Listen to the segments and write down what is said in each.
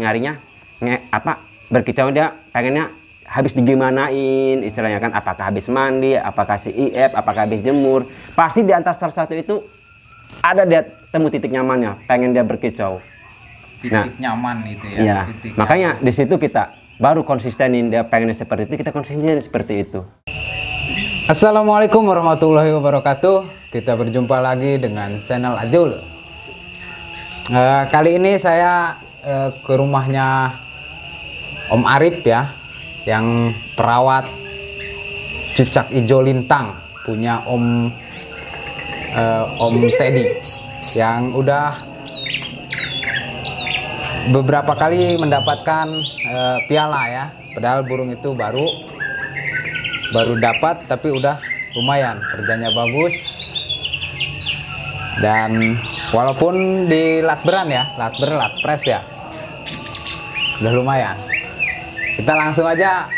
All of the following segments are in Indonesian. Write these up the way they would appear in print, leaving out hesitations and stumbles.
nyarinya berkicau, dia pengennya habis digimanain istilahnya kan, apakah habis mandi, apakah si IF, apakah habis jemur, pasti di antara salah satu itu ada dia temu titik nyamannya, pengen dia berkicau. Titik nyaman itu ya. Iya. Makanya di situ kita baru konsistenin, dia pengennya seperti itu, kita konsistenin seperti itu. Assalamualaikum warahmatullahi wabarakatuh. Kita berjumpa lagi dengan channel Ajul. Kali ini saya ke rumahnya Om Arif ya, yang perawat cucak ijo lintang punya Om Teddy, yang udah beberapa kali mendapatkan piala ya. Padahal burung itu baru dapat, tapi udah lumayan, kerjanya bagus. Dan walaupun di latberan ya, latpres ya, udah lumayan. Kita langsung aja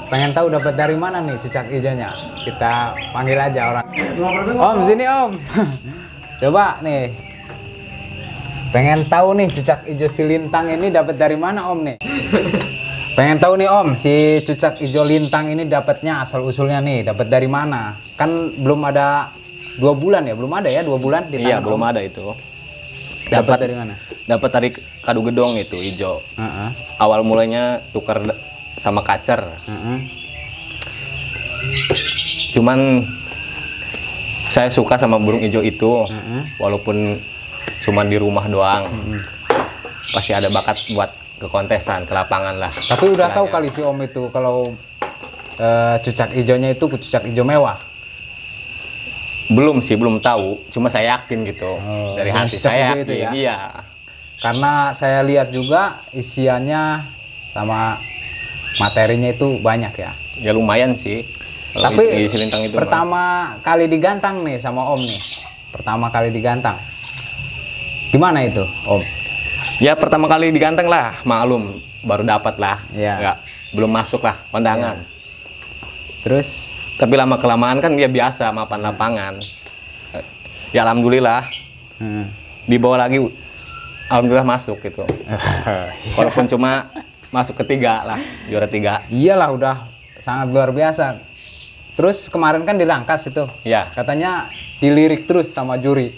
pengen tahu dapat dari mana nih cucak hijaunya. Kita panggil aja orang. Om, sini Om. Coba nih, pengen tahu nih cucak hijau si lintang ini dapat dari mana Om nih? Pengen tahu nih Om, si cucak hijau lintang ini dapatnya asal usulnya nih, dapat dari mana? Kan belum ada 2 bulan ya, belum ada ya 2 bulan di tangan. Iya, belum ada itu. Dapat dari mana? Dapat dari kadu gedong itu hijau. Awal mulanya tukar sama kacer. Cuman saya suka sama burung hijau itu, walaupun cuman di rumah doang. Pasti ada bakat buat ke kontesan, ke lapangan lah. Tapi udah tahu kali si Om itu kalau cucak hijaunya itu cucak hijau mewah. Belum sih, belum tahu. Cuma saya yakin gitu. Dari hati saya yakin. Itu ya? Iya. Karena saya lihat juga isiannya sama materinya itu banyak ya. Ya lumayan sih. Tapi isi lintang itu pertama kali digantang nih sama Om nih. Pertama kali digantang. Gimana itu Om? Ya pertama kali diganteng lah, maklum baru dapat lah. Ya. Nggak, belum masuk lah pandangan. Ya. Terus tapi lama kelamaan kan dia biasa mapan lapangan. Ya alhamdulillah. Dibawa lagi, alhamdulillah masuk gitu. Walaupun cuma masuk ketiga lah, juara 3. Iyalah, udah sangat luar biasa. Terus kemarin kan dirangkas itu. Ya. Katanya dilirik terus sama juri.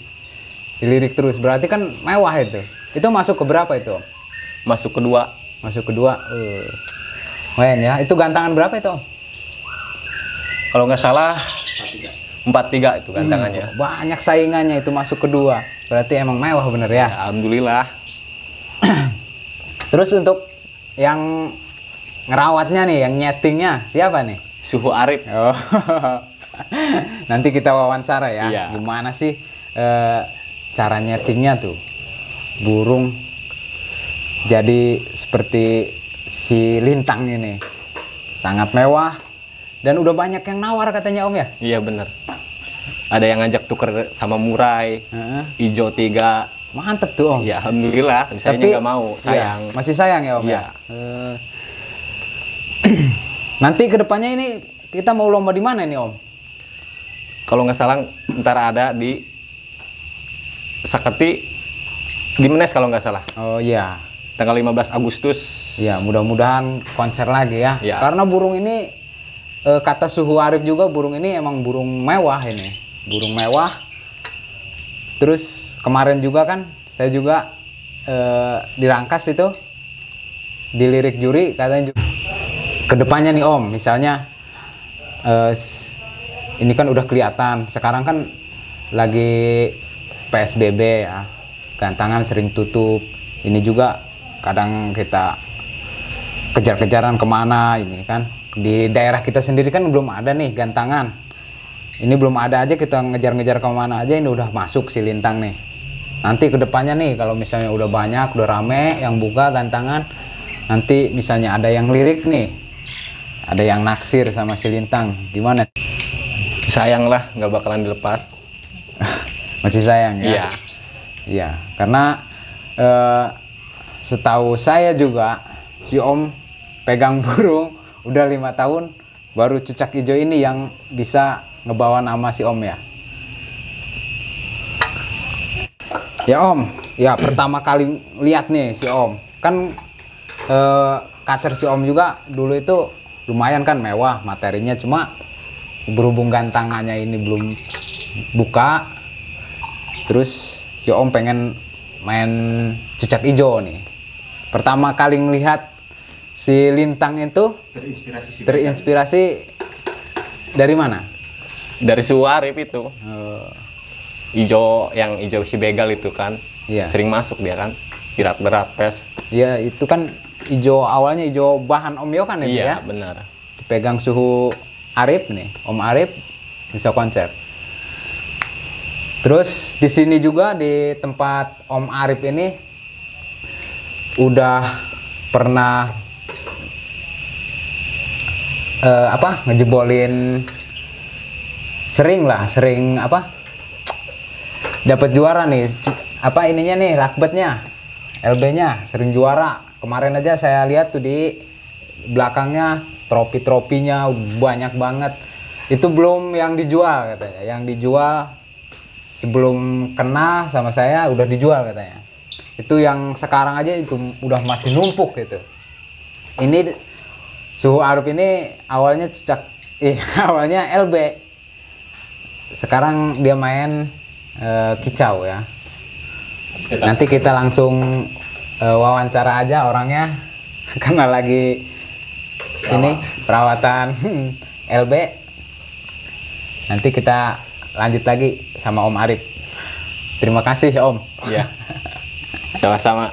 Dilirik terus, berarti kan mewah itu. Itu masuk ke berapa itu? Masuk kedua. Masuk kedua. Lumayan ya. Itu gantangan berapa itu? Kalau nggak salah 4-3 itu gantangannya. Banyak saingannya itu masuk kedua. Berarti emang mewah bener ya? Ya alhamdulillah. Terus untuk yang ngerawatnya nih, yang nyetingnya siapa nih? Suhu Arif. Oh. Nanti kita wawancara ya. Iya. Gimana sih cara nyetingnya tuh burung jadi seperti si lintang ini? Sangat mewah. Dan udah banyak yang nawar katanya Om ya? Iya bener. Ada yang ngajak tuker sama murai, hijau 3. Mantep tuh Om. Ya alhamdulillah, saya nggak mau, sayang. Iya, masih sayang ya Om Iya. ya? Nanti kedepannya ini kita mau lomba di mana nih Om? Kalau nggak salah ntar ada di Saketi, di Menes kalau nggak salah. Oh iya. Tanggal 15 Agustus. Ya mudah-mudahan konser lagi ya. Ya. Karena burung ini kata Suhu Arif juga, burung ini emang burung mewah ini. Burung mewah. Terus kemarin juga kan saya juga dirangkas itu, dilirik juri katanya juga. Kedepannya nih Om, misalnya ini kan udah kelihatan sekarang kan lagi PSBB ya, gantangan sering tutup. Ini juga kadang kita kejar-kejaran kemana ini kan. Di daerah kita sendiri kan belum ada nih gantangan. Ini belum ada aja, kita ngejar-ngejar kemana aja ini udah masuk si lintang nih. Nanti kedepannya nih kalau misalnya udah banyak, udah rame yang buka gantangan, nanti misalnya ada yang lirik nih, ada yang naksir sama si lintang, gimana? Sayang lah, nggak bakalan dilepas. Masih sayang ya? Iya. Iya, karena setahu saya juga si Om pegang burung udah 5 tahun, baru cucak hijau ini yang bisa ngebawa nama si Om ya. Ya Om, ya pertama kali lihat nih si Om, Kan kacer si Om juga dulu itu lumayan kan mewah materinya, cuma berhubung gantangannya ini belum buka, terus si Om pengen main cucak ijo nih. Pertama kali ngelihat si lintang itu terinspirasi dari mana? Dari Suhu Arif itu. Ijo yang ijo si begal itu kan. Iya. Sering masuk dia kan. Berat pes. Iya, itu kan ijo awalnya ijo bahan Om Yo kan itu Iya, ya. benar. Dipegang Suhu Arif nih, Om Arif bisa konser. Terus di sini juga di tempat Om Arif ini udah pernah ngejebolin sering dapat juara nih, ininya nih lakbetnya, LB-nya sering juara. Kemarin aja saya lihat tuh di belakangnya tropinya banyak banget. Itu belum yang dijual katanya, yang dijual sebelum kena sama saya udah dijual katanya. Itu yang sekarang aja itu udah masih numpuk gitu. Ini Suhu Arif ini awalnya awalnya LB. Sekarang dia main kicau ya. Nanti kita langsung wawancara aja orangnya karena lagi ini perawatan LB. Nanti kita lanjut lagi sama Om Arif. Terima kasih Om. Iya. Sama-sama.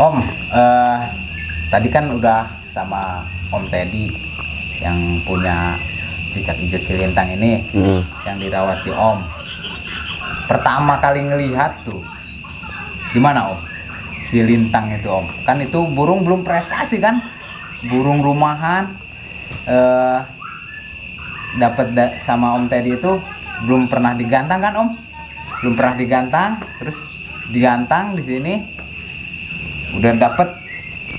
Om, tadi kan udah sama Om Teddy yang punya cucak hijau si lintang ini, yang dirawat si Om. Pertama kali ngelihat tuh, gimana Om? Si lintang itu Om, kan itu burung belum prestasi kan? Burung rumahan, sama Om Teddy itu belum pernah digantang kan Om? Belum pernah digantang, terus digantang di sini. Udah dapet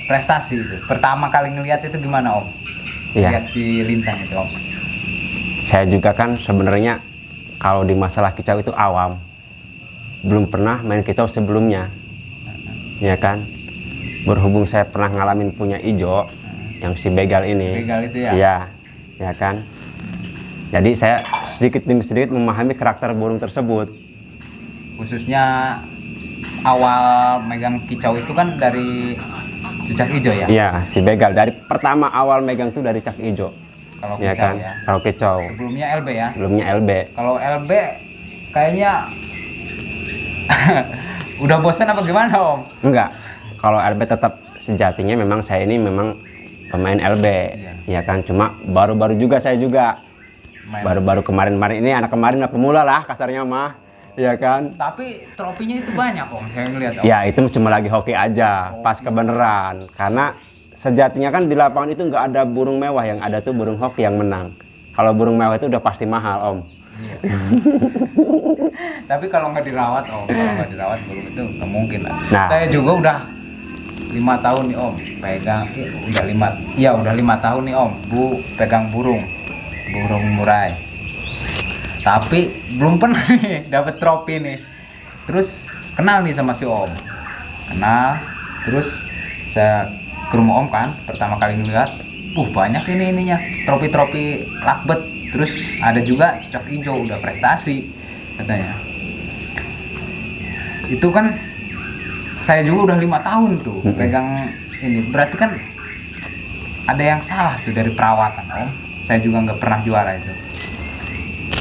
prestasi itu. Pertama kali ngelihat itu gimana Om? Iya. Lihat si lintang itu Om. Saya juga kan sebenarnya kalau di masalah kicau itu awam. Belum pernah main kicau sebelumnya. Ya kan? Berhubung saya pernah ngalamin punya ijo yang si begal ini. Begal itu ya? Iya. Ya kan? Jadi saya sedikit demi sedikit memahami karakter burung tersebut. Khususnya awal megang kicau itu kan dari cucak hijau ya? Iya, si begal dari pertama awal megang tuh dari cak ijo. Kalau Ya kicau kan? ya. Kalau kicau. Sebelumnya LB ya? Sebelumnya LB. Kalau LB kayaknya udah bosan apa gimana Om? Enggak. Kalau LB tetap sejatinya memang saya ini memang pemain LB. Iya. Ya kan? Cuma baru-baru juga saya juga. Main. Baru-baru kemarin ini anak kemarin lah pemula lah kasarnya mah. Ya kan? Tapi trofinya itu banyak Om, saya ngeliat Om. Ya itu cuma lagi hoki aja, pas kebenaran. Karena sejatinya kan di lapangan itu nggak ada burung mewah, yang ada tuh burung hoki yang menang. Kalau burung mewah itu udah pasti mahal Om. Iya. Tapi kalau nggak dirawat Om, kalau nggak dirawat burung itu nggak mungkin lah. Nah. Saya juga udah 5 tahun nih Om, pegang, udah 5 tahun nih Om, Bu pegang burung murai. Tapi belum pernah nih dapet trofi nih. Terus kenal nih sama si Om. Terus saya ke rumah Om kan, pertama kali ngeliat, banyak ininya, trofi-trofi lakbet. Terus ada juga cucak hijau udah prestasi katanya. Itu kan saya juga udah 5 tahun tuh pegang ini. Berarti kan ada yang salah tuh dari perawatan Om. Saya juga nggak pernah juara itu.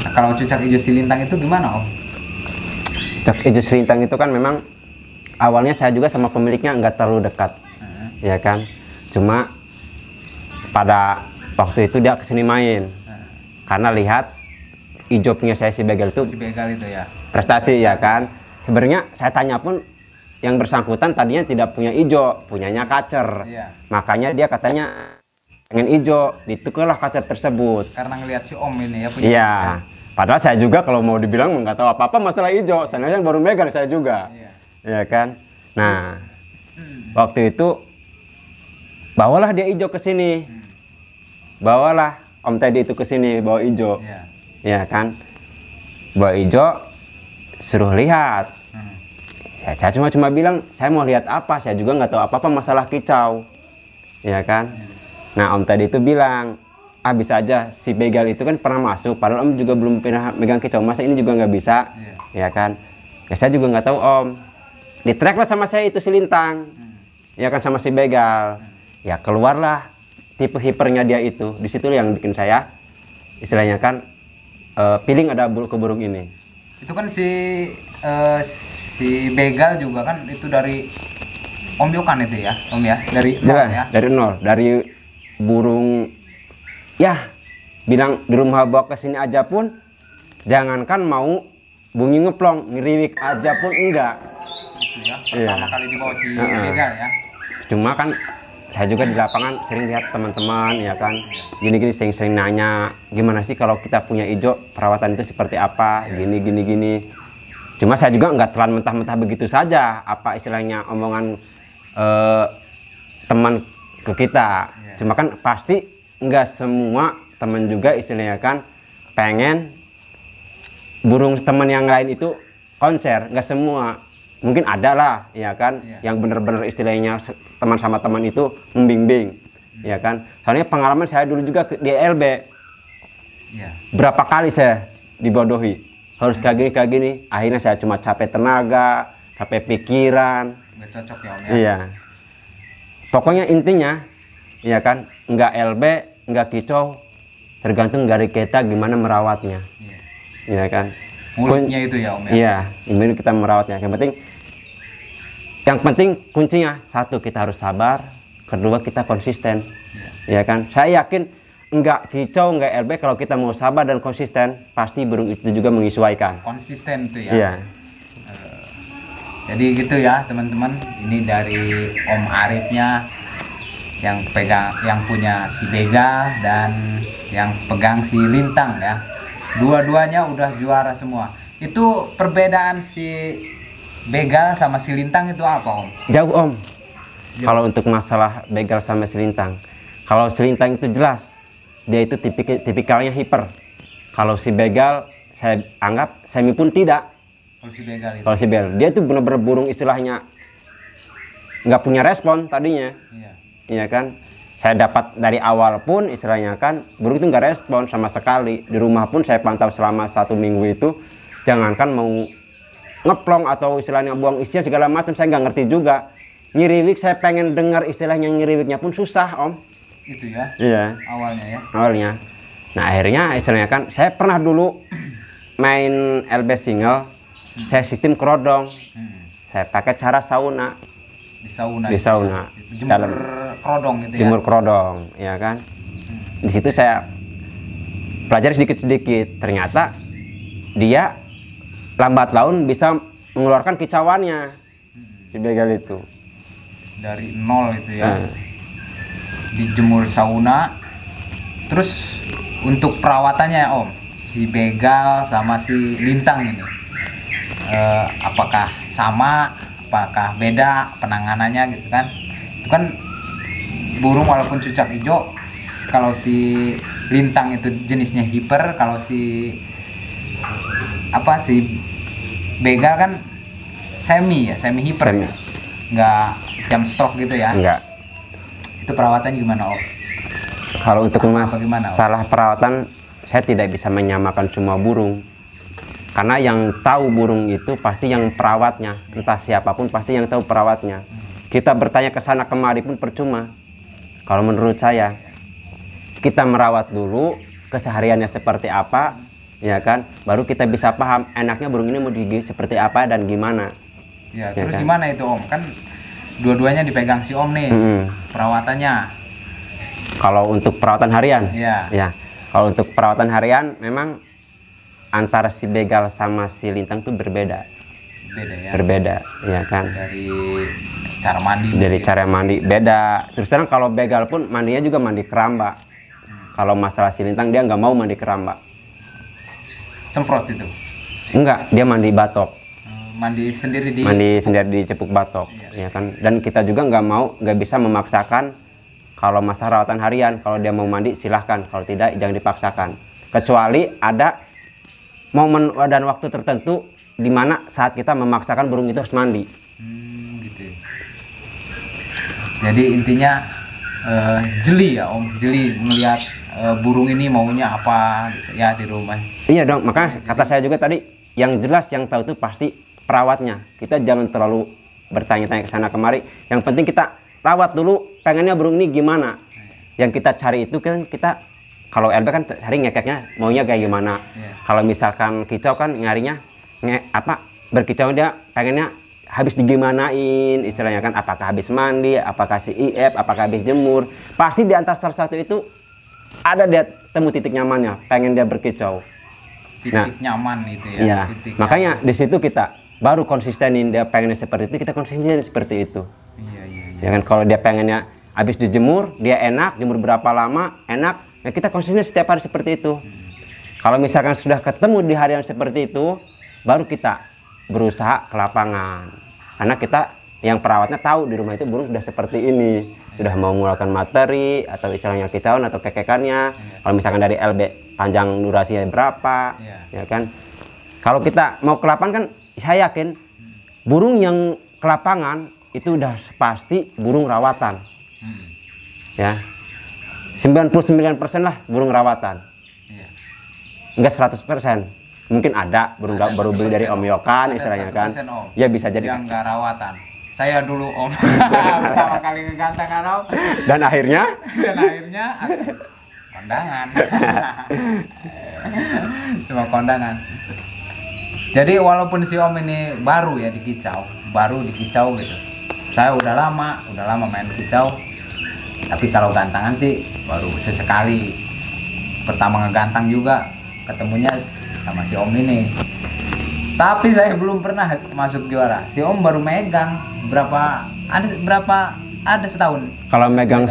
Nah, kalau cucak hijau si lintang itu gimana Om? Cucak hijau si lintang itu kan memang awalnya saya juga sama pemiliknya nggak terlalu dekat, ya kan. Cuma pada waktu itu dia kesini main, karena lihat hijau punya saya si begal itu Ya. prestasi ya kan. Sebenarnya saya tanya pun yang bersangkutan tadinya tidak punya hijau, punyanya kacer. Iya. Makanya dia katanya pengen hijau, ditukarlah kacer tersebut. Karena ngelihat si Om ini ya punya. Iya. Padahal saya juga kalau mau dibilang nggak tahu apa-apa masalah hijau. Soalnya baru megang saya juga. Iya. Ya kan? Nah, waktu itu bawalah dia hijau ke sini. Bawalah Om Teddy itu ke sini bawa hijau. Iya. Ya kan? Bawa hijau suruh lihat. Saya cuma bilang, saya mau lihat apa, saya juga nggak tahu apa-apa masalah kicau, ya kan. Nah Om tadi itu bilang, bisa aja si begal itu kan pernah masuk, padahal Om juga belum pernah megang kicau, masa ini juga nggak bisa, ya kan. Ya saya juga nggak tahu Om. Di track lah sama saya itu si Lintang, ya kan, sama si begal. Ya keluarlah tipe hipernya dia itu, di situ yang bikin saya, istilahnya kan, feeling ada ke burung ini. Itu kan si begal juga kan itu dari Om Yokan itu ya, Om ya, dari nol Jelas, ya. dari nol, dari burung, ya bilang di rumah bawa ke sini aja pun, jangankan mau bunyi ngeplong, ngeriwik aja pun enggak. Itu ya, pertama kali dibawa si begal ya. Cuma kan saya juga di lapangan sering lihat teman-teman, ya kan, gini-gini sering nanya, gimana sih kalau kita punya ijo, perawatan itu seperti apa, gini. Cuma saya juga nggak telan mentah-mentah begitu saja, apa istilahnya omongan teman ke kita. Cuma kan pasti nggak semua teman juga istilahnya kan pengen burung teman yang lain itu konser, nggak semua. Mungkin ada lah, ya kan, yang benar-benar istilahnya teman sama teman itu membimbing, ya kan. Soalnya pengalaman saya dulu juga di LB, berapa kali saya dibodohi, harus kayak gini. Akhirnya saya cuma capek tenaga, capek pikiran. Nggak cocok ya Om ya. Iya. Pokoknya intinya, ya kan, nggak LB, nggak kicau, tergantung dari kita gimana merawatnya, ya kan. Mulutnya itu ya Om ya. Iya, ini kita merawatnya. Yang penting kuncinya satu, kita harus sabar. Kedua, kita konsisten, ya kan. Saya yakin enggak kicau, enggak LB, kalau kita mau sabar dan konsisten, pasti burung itu juga menyesuaikan. Konsisten tuh ya. Iya. Jadi gitu ya teman-teman. Ini dari Om Arifnya yang punya si begal dan yang pegang si Lintang ya. Dua-duanya udah juara semua. Itu perbedaan si begal sama si Lintang itu apa Om? Jauh Om. Kalau untuk masalah begal sama selintang, kalau selintang itu jelas dia itu tipikalnya hiper. Kalau si begal saya anggap semi pun tidak. Kalau si begal itu. Kalau si begal dia itu benar-benar burung istilahnya nggak punya respon tadinya. Iya kan. Saya dapat dari awal pun istilahnya kan burung itu nggak respon sama sekali. Di rumah pun saya pantau selama 1 minggu itu, jangankan mau ngeplong atau istilahnya buang isian segala macam, saya nggak ngerti juga. Nyiriwik saya pengen dengar istilahnya nyiriwiknya pun susah Om. Itu ya. Iya. Awalnya ya. Awalnya. Nah akhirnya istilahnya kan saya pernah dulu main LB single, saya sistem kerodong. Saya pakai cara sauna. Di sauna. Di sauna. Itu jemur kerodong gitu ya. Jemur kerodong, ya kan. Di situ saya pelajari sedikit-sedikit. Ternyata dia lambat laun bisa mengeluarkan kicauannya si begal itu. Dari nol itu ya. Dijemur sauna. Terus untuk perawatannya ya Om, si begal sama si Lintang ini, apakah sama, apakah beda penanganannya gitu kan? Itu kan burung walaupun cucak hijau, kalau si Lintang itu jenisnya hiper, kalau si begal kan semi hiper. Semi. Nggak jam stroke gitu ya. Enggak. Itu perawatan gimana Om? Kalau untuk Bagaimana, Om? masalah perawatan, saya tidak bisa menyamakan semua burung. Karena yang tahu burung itu pasti yang perawatnya. Entah siapapun pasti yang tahu perawatnya. Kita bertanya ke sana kemari pun percuma. Kalau menurut saya, kita merawat dulu kesehariannya seperti apa, ya kan? Baru kita bisa paham enaknya burung ini mau digigit seperti apa dan gimana. Ya, Ya terus kan? gimana itu Om? Kan dua-duanya dipegang si Om nih, perawatannya. Kalau untuk perawatan harian, Iya. ya. Kalau untuk perawatan harian, memang antara si begal sama si lintang itu berbeda. Beda ya. Berbeda, ya kan. Dari cara mandi. Dari mungkin. cara mandi beda. Terus terang kalau begal pun mandinya juga mandi keramba. Kalau masalah si lintang dia nggak mau mandi keramba. Semprot itu. Enggak, dia mandi batok. Mandi sendiri di. Mandi sendiri di cepuk batok, ya kan. Dan kita juga nggak bisa memaksakan. Kalau masa rawatan harian, kalau dia mau mandi silahkan, kalau tidak jangan dipaksakan. Kecuali ada momen dan waktu tertentu dimana saat kita memaksakan burung itu harus mandi. Gitu ya. Jadi intinya jeli ya Om, jeli melihat burung ini maunya apa gitu ya di rumah. Iya dong, makanya kata saya juga tadi, yang jelas yang tahu itu pasti perawatnya. Kita jangan terlalu bertanya-tanya ke sana kemari. Yang penting kita rawat dulu, pengennya burung ini gimana. Yang kita cari itu kan kita, kalau LB kan cari ngekeknya maunya kayak gimana. Kalau misalkan kicau kan nyarinya berkicau dia pengennya habis digimanain istilahnya kan, apakah habis mandi, apakah si IF, apakah habis jemur. Pasti di antara salah satu itu ada dia temu titik nyamannya, pengen dia berkicau. Titik nyaman itu ya. Iya. Titik Makanya di situ kita baru konsistenin dia pengennya seperti itu, kita konsistenin seperti itu. Iya. Ya kan, kalau dia pengennya habis dijemur, dia enak, jemur berapa lama, enak, ya kita konsisten setiap hari seperti itu. Kalau misalkan sudah ketemu di hari yang seperti itu, baru kita berusaha ke lapangan. Karena kita yang perawatnya tahu di rumah itu burung sudah seperti ini, sudah mau mengeluarkan materi atau istilahnya kicauan atau kekekannya. Kalau misalkan dari LB panjang durasinya berapa, ya kan. Kalau kita mau ke lapangan kan, saya yakin burung yang ke lapangan itu udah pasti burung rawatan. Ya, 99% lah burung rawatan. Enggak 100%. Mungkin ada burung baru beli dari Om Yokan istilahnya kan. Ya bisa jadi yang nggak rawatan. Saya dulu Om pertama kali ngegantang Om. Dan akhirnya kondangan. Cuma kondangan. Jadi walaupun si Om ini baru ya dikicau gitu. Saya udah lama main kicau. Tapi kalau gantangan sih baru sesekali. Pertama ngegantang juga ketemunya sama si Om ini. Tapi saya belum pernah masuk juara. Si Om baru megang ada setahun. Kalau megang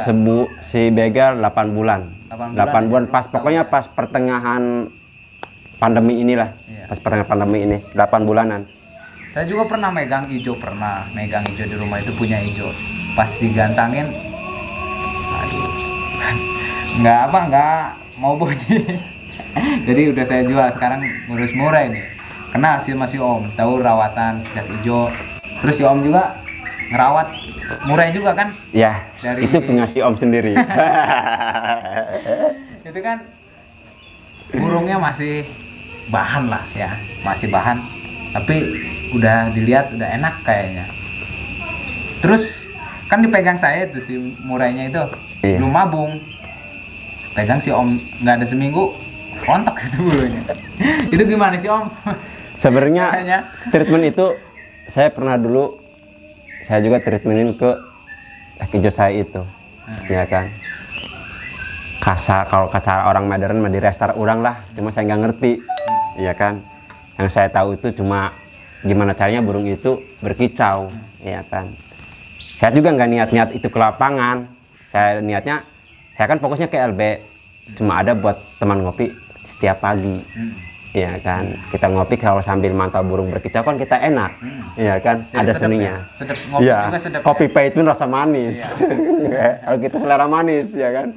si Begal 8 bulan. 8 bulan pas pokoknya pas pertengahan pandemi inilah. Pas pertengahan pandemi ini 8 bulanan. Saya juga pernah megang ijo di rumah itu punya ijo. Pas digantangin aduh. Nggak mau boji. Jadi udah saya jual, sekarang ngurus murai ini. Kenal sih sama si Om, tahu rawatan cicak hijau. Terus si Om juga ngerawat murai juga kan? Ya, itu punya si Om sendiri. Itu kan burungnya masih bahan lah ya, masih bahan. Tapi udah dilihat udah enak kayaknya. Terus kan dipegang saya tuh si murainya itu, belum mabung. Pegang si Om nggak ada seminggu, kontak itu bulunya. Itu gimana sih Om? Sebenarnya treatment itu saya pernah dulu, saya juga treatmentin ke hijau saya itu, ya kan. Kalau kasar orang modern di restart orang lah, cuma saya nggak ngerti, ya kan. Yang saya tahu itu cuma gimana caranya burung itu berkicau, ya kan. Saya juga nggak niat itu ke lapangan, saya niatnya, saya kan fokusnya ke LB, cuma ada buat teman ngopi setiap pagi. Ya kan, kita ngopi kalau sambil mantau burung berkicau kan kita enak, ya kan. Jadi ada seninya. Ya? Sedap ngopi ya, juga sedap. Kopi ya? pahit itu rasa manis. Ya. Kalau kita selera manis, ya kan.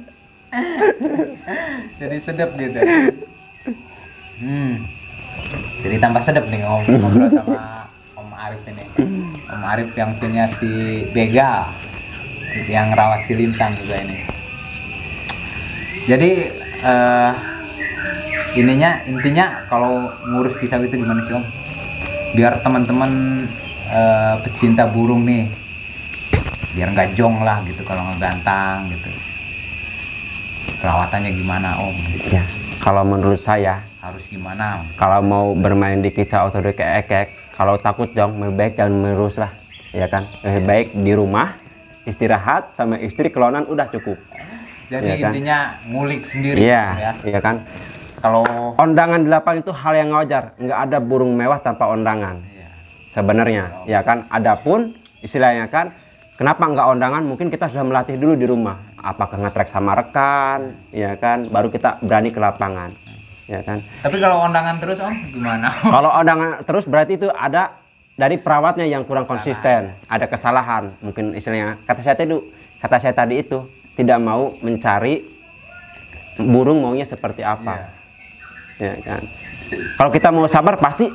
Jadi sedap gitu. Jadi tambah sedap nih ngobrol sama Om Arif ini. Om Arif yang punya si Begal, yang rawat si Lintang juga ini. Jadi intinya kalau ngurus kicau itu gimana sih Om? Biar teman-teman pecinta burung nih, biar nggak jong lah gitu kalau ngegantang gitu. Perawatannya gimana Om? Ya, kalau menurut saya harus gimana? Kalau mau bermain di kicau atau di keekek, kalau takut jong, lebih baik jangan menerus lah, ya kan. Lebih baik di rumah istirahat sama istri kelonan udah cukup. Jadi ya intinya kan? Ngulik sendiri. Iya, ya kan. Kalau ondangan di lapangan itu hal yang wajar, nggak ada burung mewah tanpa ondangan. Sebenarnya, ya kan. Adapun istilahnya kan, kenapa nggak ondangan? Mungkin kita sudah melatih dulu di rumah. Apakah ngetrek sama rekan, ya kan. Baru kita berani ke lapangan, ya kan. Tapi kalau ondangan terus Om, gimana? Kalau ondangan terus berarti itu ada dari perawatnya yang kurang konsisten, ada kesalahan. Mungkin istilahnya kata saya tadi itu tidak mau mencari burung maunya seperti apa. Ya kan. Kalau kita mau sabar pasti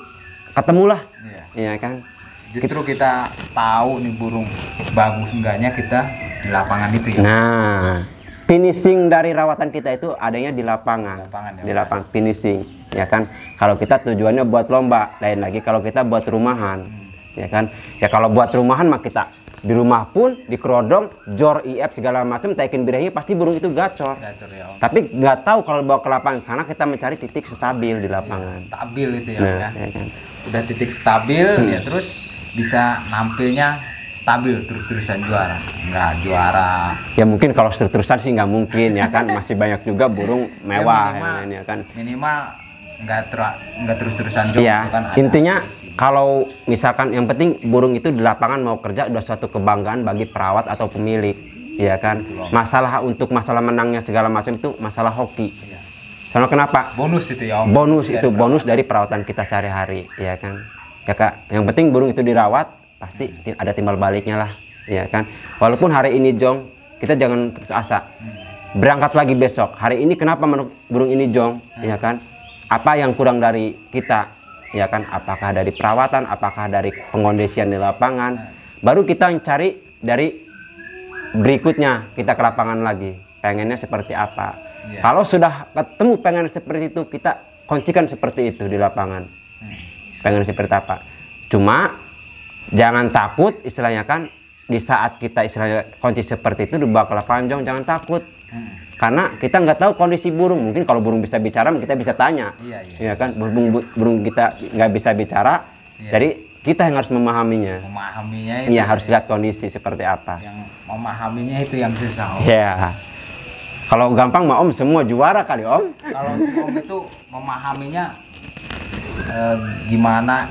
ketemulah, Iya. iya kan. Justru kita tahu nih burung bagus enggaknya kita di lapangan itu ya. Nah, finishing dari rawatan kita itu adanya di lapangan, Lapangan ya, di lapangan finishing, ya kan. Kalau kita tujuannya buat lomba, lain lagi kalau kita buat rumahan, ya kan. Ya kalau buat rumahan mah kita di rumah pun di kerodong, jor, IF segala macam, taikin birahi pasti burung itu gacor. Gacor ya Om. Tapi nggak tahu kalau bawa ke lapangan karena kita mencari titik stabil di lapangan. Stabil itu ya, Nah, ya. ya kan. Udah titik stabil ya, terus bisa nampilnya stabil terus-terusan juara. Enggak juara. Ya mungkin kalau terus-terusan sih nggak mungkin ya kan, masih banyak juga burung mewah minimal, yang lain ya kan. Minimal nggak terus-terusan jog Iya, gitu kan, ada intinya isi. kalau misalkan yang penting burung itu di lapangan mau kerja udah suatu kebanggaan bagi perawat atau pemilik, ya kan. Masalah untuk masalah menangnya segala macam itu masalah hoki. Iya. Soalnya kenapa? Bonus itu ya Om. Bonus Dari itu bonus dari perawatan kita sehari-hari, ya kan. Ya Kak, yang penting burung itu dirawat pasti ada timbal baliknya lah, ya kan. Walaupun hari ini Jong, kita jangan putus asa. Berangkat lagi besok. Hari ini kenapa burung ini Jong, ya kan? Apa yang kurang dari kita, ya kan? Apakah dari perawatan, apakah dari pengondisian di lapangan? Baru kita cari dari berikutnya, kita ke lapangan lagi. Pengennya seperti apa? Iya. Kalau sudah ketemu pengen seperti itu, kita kuncikan seperti itu di lapangan. Pengen seperti apa? Cuma jangan takut, istilahnya kan, di saat kita istilahnya kunci seperti itu dibawa ke lapangan Jong, jangan takut. Karena kita nggak tahu kondisi burung. Mungkin kalau burung bisa bicara, kita bisa tanya. Iya, iya. Ya kan, burung kita nggak bisa bicara, Iya. jadi kita yang harus memahaminya. Memahaminya itu. Iya, harus lihat kondisi seperti apa. Yang memahaminya itu yang susah Om. Ya, kalau gampang mah Om semua juara kali Om. Kalau si Om itu memahaminya gimana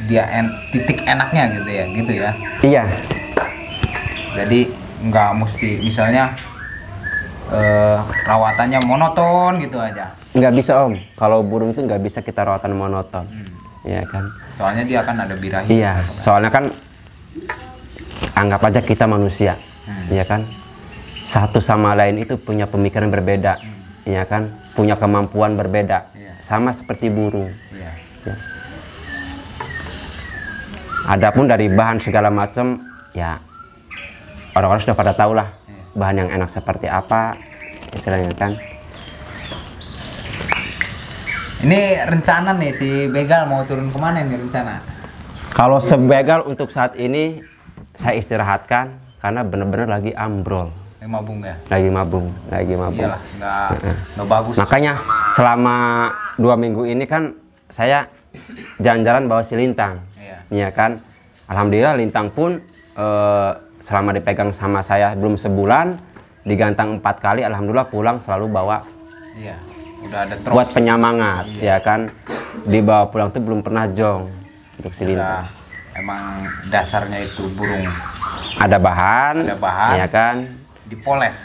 dia titik enaknya gitu ya. Iya, Jadi nggak mesti misalnya rawatannya monoton gitu aja. nggak bisa Om. Kalau burung itu nggak bisa kita rawatan monoton, ya kan. Soalnya dia akan ada birahi. Iya, soalnya kan anggap aja kita manusia, ya kan. Satu sama lain itu punya pemikiran berbeda, ya kan. Punya kemampuan berbeda, Iya. sama seperti burung. Iya. Ya. Adapun dari bahan segala macam, ya orang-orang sudah pada tahu lah bahan yang enak seperti apa, istilahnya kan. Ini rencana nih si begal mau turun kemana nih rencana? Kalau sebegal untuk saat ini saya istirahatkan karena benar-benar lagi ambrol, Mabung ya. lagi mabung. Iyalah, nggak bagus. Makanya selama 2 minggu ini kan saya jalan-jalan bawa si Lintang, Iya. ya kan. Alhamdulillah Lintang pun selama dipegang sama saya belum sebulan, digantang 4 kali, alhamdulillah pulang selalu bawa Iya. Udah ada buat penyemangat, Iya. ya kan. Dibawa pulang tuh belum pernah Jong untuk si Lintang. Emang dasarnya itu burung Ada bahan, Ada bahan. ya kan. dipoles.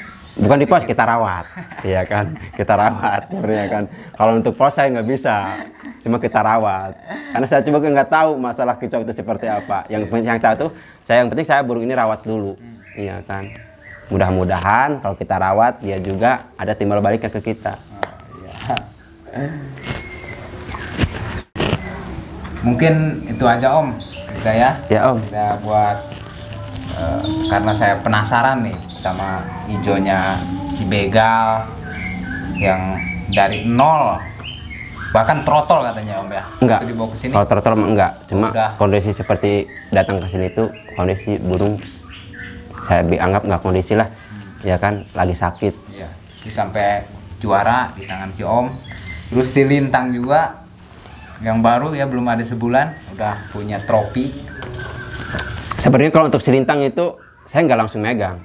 Bukan di pos, kita rawat, ya kan. Kita rawat, ya kan. Kalau untuk pos saya nggak bisa, cuma kita rawat. Karena saya coba nggak tahu masalah kicau itu seperti apa. Yang satu, yang penting saya burung ini rawat dulu, iya kan. Mudah-mudahan kalau kita rawat, dia juga ada timbal baliknya ke kita. Mungkin itu aja Om, kita ya. Ya Om. Kita buat karena saya penasaran nih sama ijonya si begal yang dari nol, bahkan trotol katanya Om ya. Enggak. Waktu dibawa ke sini. Kalau turtle mah enggak. Cuma Udah. kondisi seperti datang ke sini itu kondisi burung saya anggap nggak kondisi lah, ya kan. Lagi sakit. Iya. Jadi sampai juara di tangan si Om. Terus si Lintang juga yang baru ya, belum ada sebulan udah punya trofi. Sebenarnya kalau untuk si Lintang itu saya nggak langsung megang.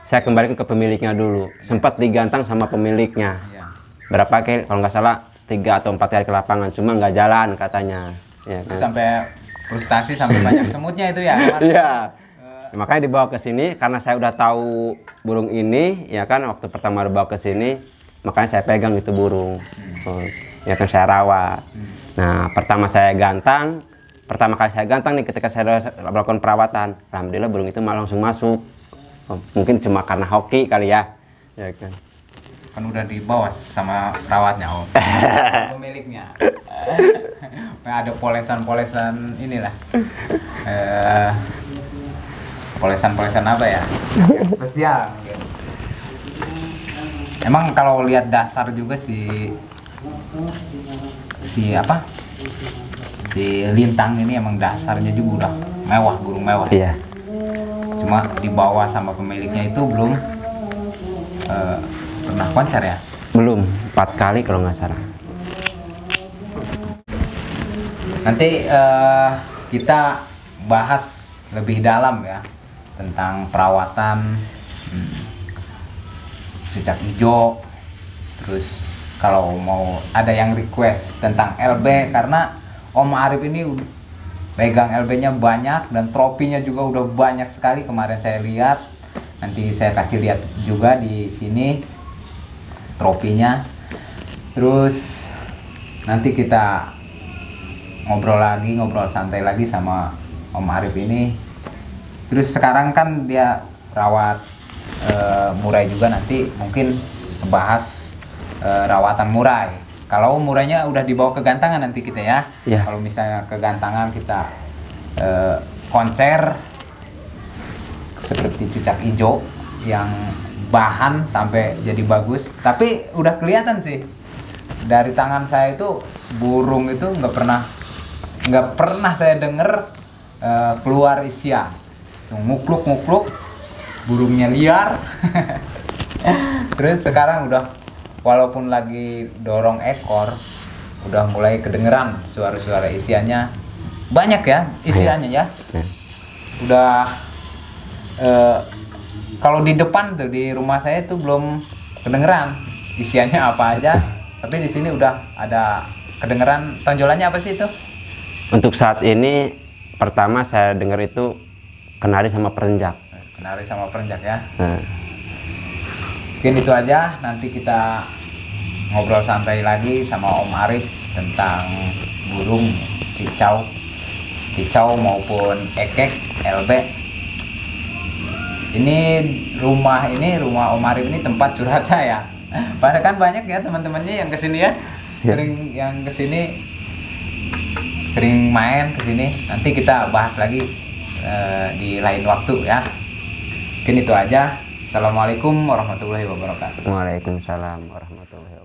Saya kembalikan ke pemiliknya dulu. Sempat digantang sama pemiliknya. Iya. Berapa kali kalau nggak salah 3 atau 4 kali ke lapangan, cuma nggak jalan katanya. Ya Terus kan? sampai frustasi sampai banyak semutnya itu ya. Kemarin. Iya. Makanya dibawa ke sini karena saya udah tahu burung ini, ya kan. Waktu pertama dibawa ke sini, makanya saya pegang itu burung. Oh, ya kan saya rawat. Nah, pertama kali saya gantang nih ketika saya melakukan perawatan, alhamdulillah burung itu malah langsung masuk. Oh, mungkin cuma karena hoki kali ya, ya kan. kan udah dibawa sama perawatnya Om. Pemiliknya. Ada polesan-polesan inilah. Polesan-polesan apa ya? Spesial mungkin. Emang kalau lihat dasar juga si apa? Si Lintang ini emang dasarnya juga udah mewah, burung mewah. Iya. Cuma dibawa sama pemiliknya itu belum pernah koncar ya. Belum, 4 kali kalau nggak salah. Nanti kita bahas lebih dalam ya tentang perawatan cicak hijau. Terus kalau mau ada yang request tentang LB, karena Om Arif ini pegang LB-nya banyak dan tropinya juga udah banyak sekali kemarin saya lihat. Nanti saya kasih lihat juga di sini tropinya. Terus nanti kita ngobrol santai lagi sama Om Arif ini. Terus sekarang kan dia rawat murai juga, nanti mungkin bahas rawatan murai. Kalau murainya udah dibawa ke gantangan nanti kita ya. Iya. Kalau misalnya ke gantangan kita koncer seperti cucak hijau yang bahan sampai jadi bagus. Tapi udah kelihatan sih dari tangan saya itu burung itu nggak pernah saya denger keluar isian. Ngukluk burungnya liar. Terus sekarang udah walaupun lagi dorong ekor udah mulai kedengeran suara-suara isiannya, banyak ya isiannya ya. Udah kalau di depan tuh di rumah saya tuh belum kedengeran isiannya apa aja, tapi di sini udah ada kedengeran. Tonjolannya apa sih itu? Untuk saat ini pertama saya dengar itu kenari sama perenjak. Kenari sama perenjak ya. Nah, Mungkin itu aja, nanti kita ngobrol santai lagi sama Om Arif tentang burung kicau maupun ekek, LB. Ini rumah Om Arif ini tempat curhat saya. Padahal kan banyak ya teman-temannya yang kesini ya, sering main kesini. Nanti kita bahas lagi di lain waktu ya. Mungkin itu aja. Assalamualaikum warahmatullahi wabarakatuh. Waalaikumsalam warahmatullahi wabarakatuh.